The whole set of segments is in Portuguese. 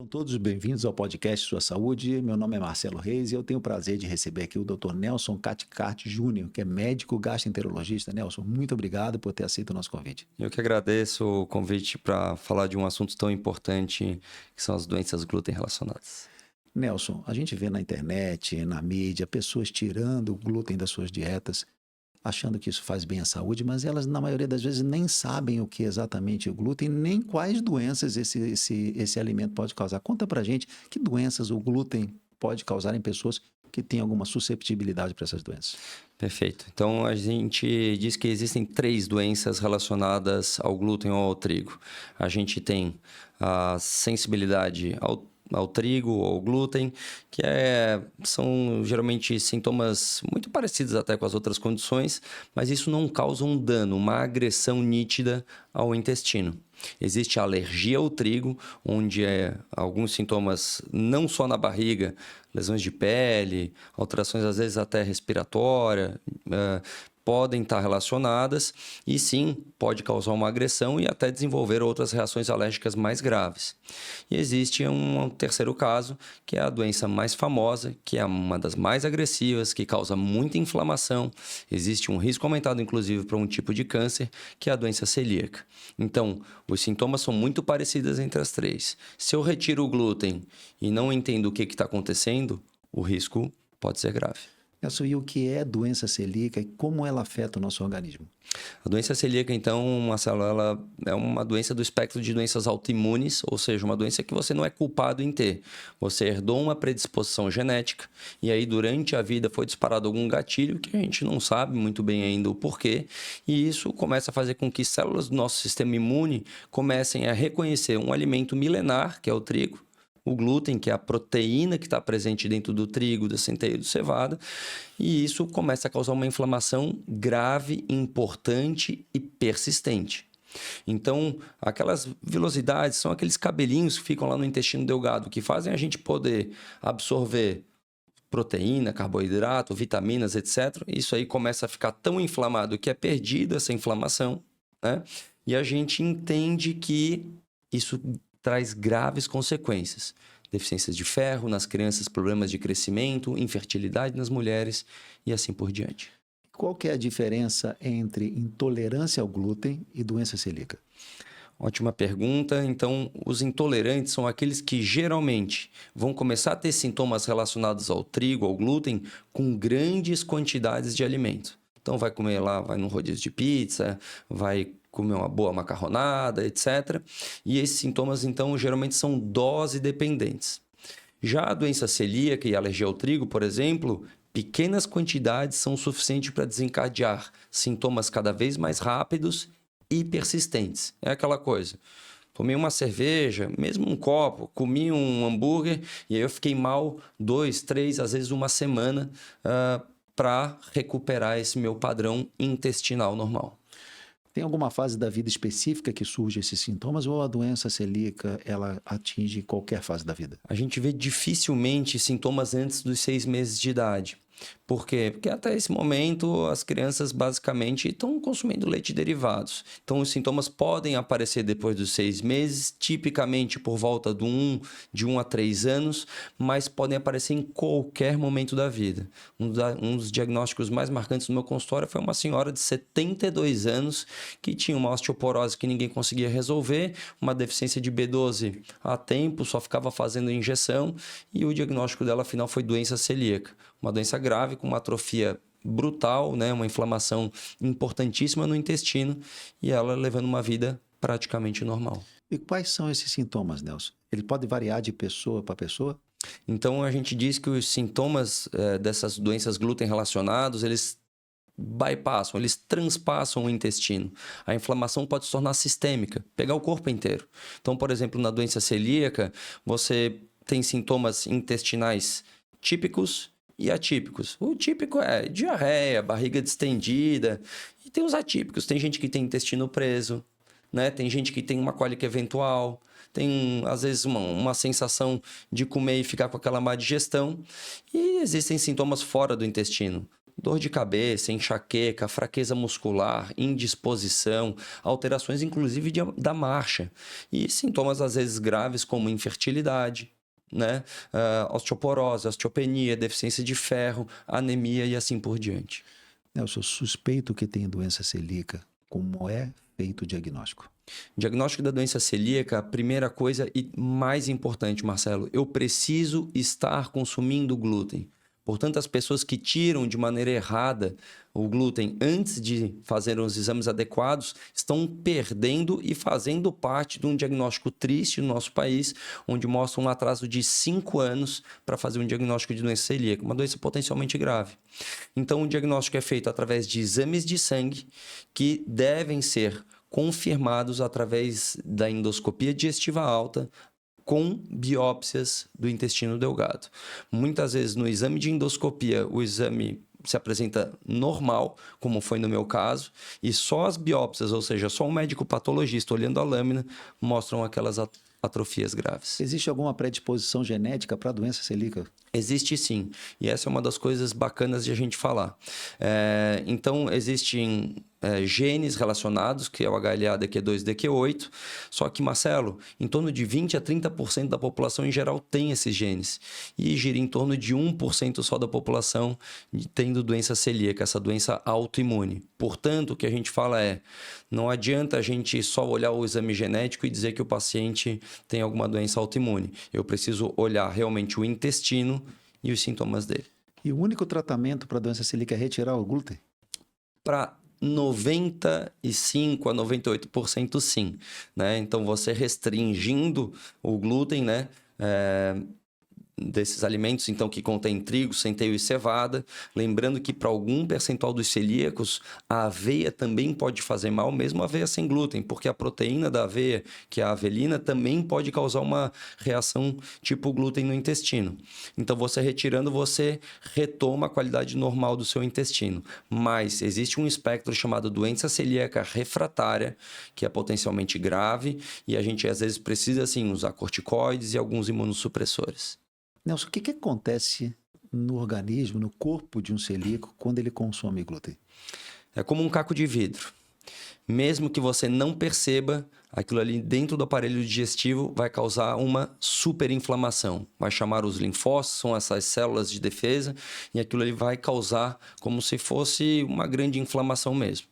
São todos bem-vindos ao podcast Sua Saúde. Meu nome é Marcelo Reis e eu tenho o prazer de receber aqui o Dr. Nelson Caticarte Júnior, que é médico gastroenterologista. Nelson, muito obrigado por ter aceito o nosso convite. Eu que agradeço o convite para falar de um assunto tão importante que são as doenças glúten relacionadas. Nelson, a gente vê na internet, na mídia, pessoas tirando o glúten das suas dietas, achando que isso faz bem à saúde, mas elas, na maioria das vezes, nem sabem o que é exatamente o glúten, nem quais doenças esse alimento pode causar. Conta pra gente que doenças o glúten pode causar em pessoas que têm alguma susceptibilidade para essas doenças. Perfeito. Então, a gente diz que existem 3 doenças relacionadas ao glúten ou ao trigo. A gente tem a sensibilidade ao trigo ou ao glúten, que são geralmente sintomas muito parecidos até com as outras condições, mas isso não causa um dano, uma agressão nítida ao intestino. Existe a alergia ao trigo, onde alguns sintomas não só na barriga, lesões de pele, alterações às vezes até respiratória, podem estar relacionadas e sim, pode causar uma agressão e até desenvolver outras reações alérgicas mais graves. E existe um terceiro caso, que é a doença mais famosa, que é uma das mais agressivas, que causa muita inflamação. Existe um risco aumentado, inclusive, para um tipo de câncer, que é a doença celíaca. Então, os sintomas são muito parecidos entre as 3. Se eu retiro o glúten e não entendo o que está acontecendo, o risco pode ser grave. Nelson, e o que é doença celíaca e como ela afeta o nosso organismo? A doença celíaca, então, Marcelo, ela é uma doença do espectro de doenças autoimunes, ou seja, uma doença que você não é culpado em ter. Você herdou uma predisposição genética e aí durante a vida foi disparado algum gatilho que a gente não sabe muito bem ainda o porquê, e isso começa a fazer com que células do nosso sistema imune comecem a reconhecer um alimento milenar, que é o trigo, o glúten, que é a proteína que está presente dentro do trigo, da centeia e do cevada, e isso começa a causar uma inflamação grave, importante e persistente. Então, aquelas vilosidades são aqueles cabelinhos que ficam lá no intestino delgado, que fazem a gente poder absorver proteína, carboidrato, vitaminas, etc. Isso aí começa a ficar tão inflamado que é perdida essa inflamação, né? E a gente entende que isso traz graves consequências. Deficiências de ferro nas crianças, problemas de crescimento, infertilidade nas mulheres e assim por diante. Qual que é a diferença entre intolerância ao glúten e doença celíaca? Ótima pergunta. Então, os intolerantes são aqueles que geralmente vão começar a ter sintomas relacionados ao trigo, ao glúten, com grandes quantidades de alimento. Então, vai comer lá, vai no rodízio de pizza, vai comer uma boa macarronada, etc. E esses sintomas, então, geralmente são dose dependentes. Já a doença celíaca e a alergia ao trigo, por exemplo, pequenas quantidades são suficientes para desencadear sintomas cada vez mais rápidos e persistentes. É aquela coisa. Tomei uma cerveja, mesmo um copo, comi um hambúrguer e aí eu fiquei mal 2, 3, às vezes uma semana para recuperar esse meu padrão intestinal normal. Tem alguma fase da vida específica que surge esses sintomas ou a doença celíaca ela atinge qualquer fase da vida? A gente vê dificilmente sintomas antes dos 6 meses de idade. Por quê? Porque até esse momento as crianças basicamente estão consumindo leite e derivados. Então os sintomas podem aparecer depois dos 6 meses, tipicamente por volta de 1 a 3 anos, mas podem aparecer em qualquer momento da vida. Um dos diagnósticos mais marcantes do meu consultório foi uma senhora de 72 anos que tinha uma osteoporose que ninguém conseguia resolver, uma deficiência de B12 há tempo, só ficava fazendo injeção e o diagnóstico dela afinal foi doença celíaca. Uma doença grave com uma atrofia brutal, né? Uma inflamação importantíssima no intestino e ela levando uma vida praticamente normal. E quais são esses sintomas, Nelson? Ele pode variar de pessoa para pessoa? Então, a gente diz que os sintomas dessas doenças glúten relacionados, eles bypassam, eles transpassam o intestino. A inflamação pode se tornar sistêmica, pegar o corpo inteiro. Então, por exemplo, na doença celíaca, você tem sintomas intestinais típicos e atípicos. O típico é diarreia, barriga distendida. E tem os atípicos. Tem gente que tem intestino preso, né? Tem gente que tem uma cólica eventual. Tem, às vezes, uma sensação de comer e ficar com aquela má digestão. E existem sintomas fora do intestino. dor de cabeça, enxaqueca, fraqueza muscular, indisposição, alterações inclusive da marcha. E sintomas às vezes graves como infertilidade, né? Osteoporose, osteopenia, deficiência de ferro, anemia e assim por diante. Nelson, suspeito que tem doença celíaca. Como é feito o diagnóstico? Diagnóstico da doença celíaca, a primeira coisa e mais importante, Marcelo, eu preciso estar consumindo glúten. Portanto, as pessoas que tiram de maneira errada o glúten antes de fazer os exames adequados estão perdendo e fazendo parte de um diagnóstico triste no nosso país, onde mostra um atraso de 5 anos para fazer um diagnóstico de doença celíaca, uma doença potencialmente grave. Então, o diagnóstico é feito através de exames de sangue que devem ser confirmados através da endoscopia digestiva alta, com biópsias do intestino delgado. Muitas vezes no exame de endoscopia, o exame se apresenta normal, como foi no meu caso, e só as biópsias, ou seja, só um médico patologista olhando a lâmina, mostram aquelas atrofias graves. Existe alguma predisposição genética para a doença celíaca? Existe sim, e essa é uma das coisas bacanas de a gente falar. Então, existem genes relacionados, que é o HLA, DQ2 e DQ8, só que, Marcelo, em torno de 20% a 30% da população em geral tem esses genes, e gira em torno de 1% só da população tendo doença celíaca, essa doença autoimune. Portanto, o que a gente fala não adianta a gente só olhar o exame genético e dizer que o paciente tem alguma doença autoimune. Eu preciso olhar realmente o intestino e os sintomas dele. E o único tratamento para a doença celíaca é retirar o glúten? Para 95% a 98% sim, né? Então, você restringindo o glúten, né? Desses alimentos, então, que contém trigo, centeio e cevada. Lembrando que para algum percentual dos celíacos, a aveia também pode fazer mal, mesmo a aveia sem glúten, porque a proteína da aveia, que é a avelina, também pode causar uma reação tipo glúten no intestino. Então, você retirando, você retoma a qualidade normal do seu intestino. Mas existe um espectro chamado doença celíaca refratária, que é potencialmente grave, e a gente às vezes precisa, sim, usar corticoides e alguns imunossupressores. Nelson, o que acontece no organismo, no corpo de um celíaco, quando ele consome glúten? É como um caco de vidro. Mesmo que você não perceba, aquilo ali dentro do aparelho digestivo vai causar uma superinflamação. Vai chamar os linfócitos, são essas células de defesa, e aquilo ali vai causar como se fosse uma grande inflamação mesmo.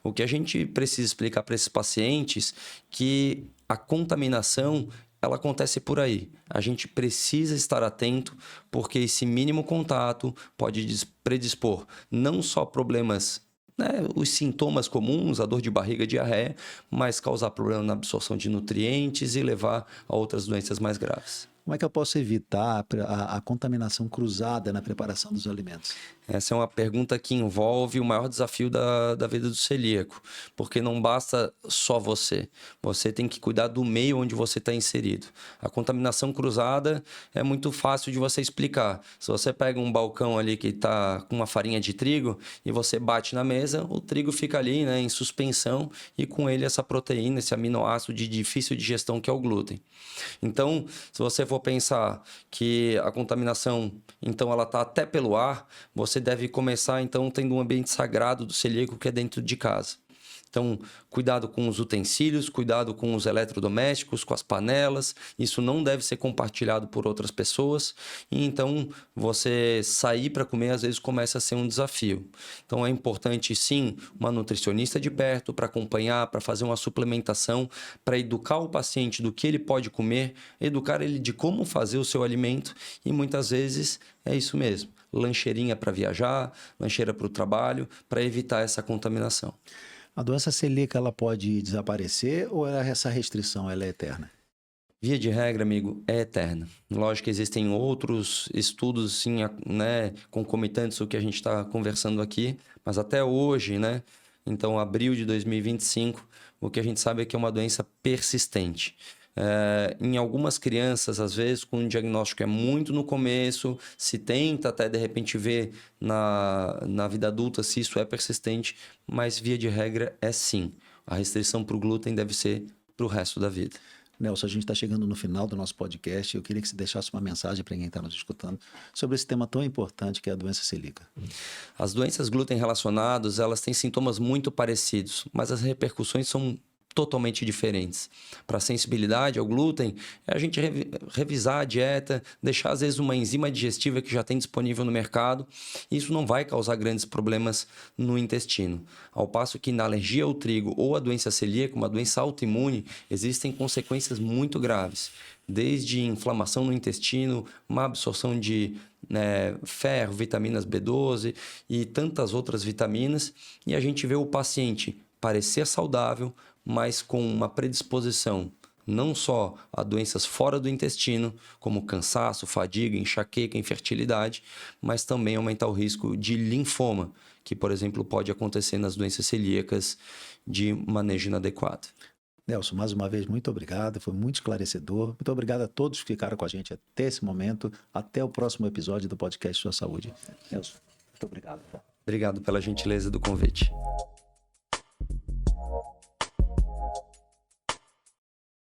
O que a gente precisa explicar para esses pacientes que a contaminação ela acontece por aí. A gente precisa estar atento, porque esse mínimo contato pode predispor não só problemas, né, os sintomas comuns, a dor de barriga, diarreia, mas causar problema na absorção de nutrientes e levar a outras doenças mais graves. Como é que eu posso evitar a contaminação cruzada na preparação dos alimentos? Essa é uma pergunta que envolve o maior desafio da vida do celíaco, porque não basta só você. Você tem que cuidar do meio onde você está inserido. A contaminação cruzada é muito fácil de você explicar. Se você pega um balcão ali que está com uma farinha de trigo e você bate na mesa, o trigo fica ali, né, em suspensão e com ele essa proteína, esse aminoácido de difícil digestão que é o glúten. Então, se você for pensar que a contaminação, então, ela está até pelo ar, você deve começar, então, tendo um ambiente sagrado do celíaco que é dentro de casa. Então, cuidado com os utensílios, cuidado com os eletrodomésticos, com as panelas. Isso não deve ser compartilhado por outras pessoas. E então, você sair para comer, às vezes, começa a ser um desafio. Então, é importante, sim, uma nutricionista de perto para acompanhar, para fazer uma suplementação, para educar o paciente do que ele pode comer, educar ele de como fazer o seu alimento. E, muitas vezes, é isso mesmo. Lancheirinha para viajar, lancheira para o trabalho, para evitar essa contaminação. A doença celíaca ela pode desaparecer ou essa restrição ela é eterna? Via de regra, amigo, é eterna. Lógico que existem outros estudos, sim, né, concomitantes ao que a gente está conversando aqui, mas até hoje, né, então abril de 2025, o que a gente sabe é que é uma doença persistente. Em algumas crianças, às vezes, com um diagnóstico é muito no começo, se tenta até, de repente, ver na vida adulta se isso é persistente, mas, via de regra, é sim. A restrição para o glúten deve ser para o resto da vida. Nelson, a gente está chegando no final do nosso podcast. Eu queria que você deixasse uma mensagem para quem está nos escutando sobre esse tema tão importante que é a doença celíaca. As doenças glúten relacionadas, elas têm sintomas muito parecidos, mas as repercussões são totalmente diferentes. Para a sensibilidade ao glúten, é a gente revisar a dieta, deixar às vezes uma enzima digestiva que já tem disponível no mercado. Isso não vai causar grandes problemas no intestino. Ao passo que na alergia ao trigo ou a doença celíaca, uma doença autoimune, existem consequências muito graves. Desde inflamação no intestino, má absorção de ferro, vitaminas B12 e tantas outras vitaminas. E a gente vê o paciente parecer saudável, mas com uma predisposição não só a doenças fora do intestino, como cansaço, fadiga, enxaqueca, infertilidade, mas também aumentar o risco de linfoma, que, por exemplo, pode acontecer nas doenças celíacas de manejo inadequado. Nelson, mais uma vez, muito obrigado, foi muito esclarecedor. Muito obrigado a todos que ficaram com a gente até esse momento. Até o próximo episódio do podcast Sua Saúde. Nelson, muito obrigado. Obrigado pela gentileza do convite.